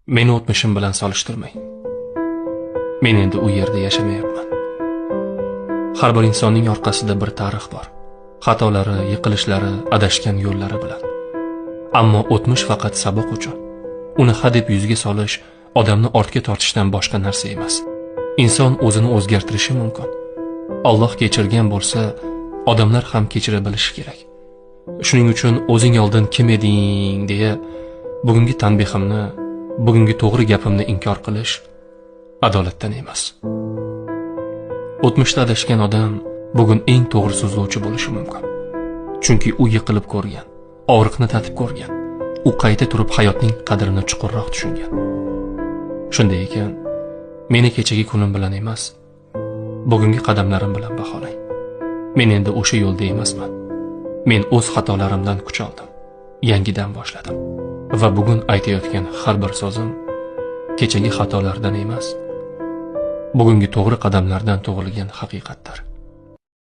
Meni o'tmishim bilan solishtirmang. Men endi u yerda yashamayapman. Har bir insonning orqasida bir tarix bor. Xatolari, yiqilishlari, adashgan yo'llari bilan. Ammo o'tmish faqat saboq uchun. Uni hadeb yuzga solish odamni ortga tortishdan boshqa narsa emas. Inson o'zini o'zgartirishi mumkin. Alloh kechirgan bo'lsa, odamlar ham kechira bilishi kerak. Shuning uchun o'zing oldin kim eding deya bugungi tanbehimni, bugungi to'g'ri gapimni inkor qilish adolatdan emas. O'tmishda adashgan odam bugun eng to'g'ri so'zlovchi bo'lishi mumkin. Chunki u yiqilib ko'rgan, og'riqni tatib ko'rgan. U qayta turib hayotning qadrini chuqurroq tushungan. Shunday ekan, meni kechagi kunim bilan emas, bugungi qadamlarim bilan baholang. Men endi o'sha yo'lda emasman. Men o'z xatolarimdan kuch oldim. Yangidan boshladim. Va bugun aytayotgan har bir so'zim kechagi xatolardan emas, bugungi to'g'ri qadamlardan tug'ilgan haqiqatdir.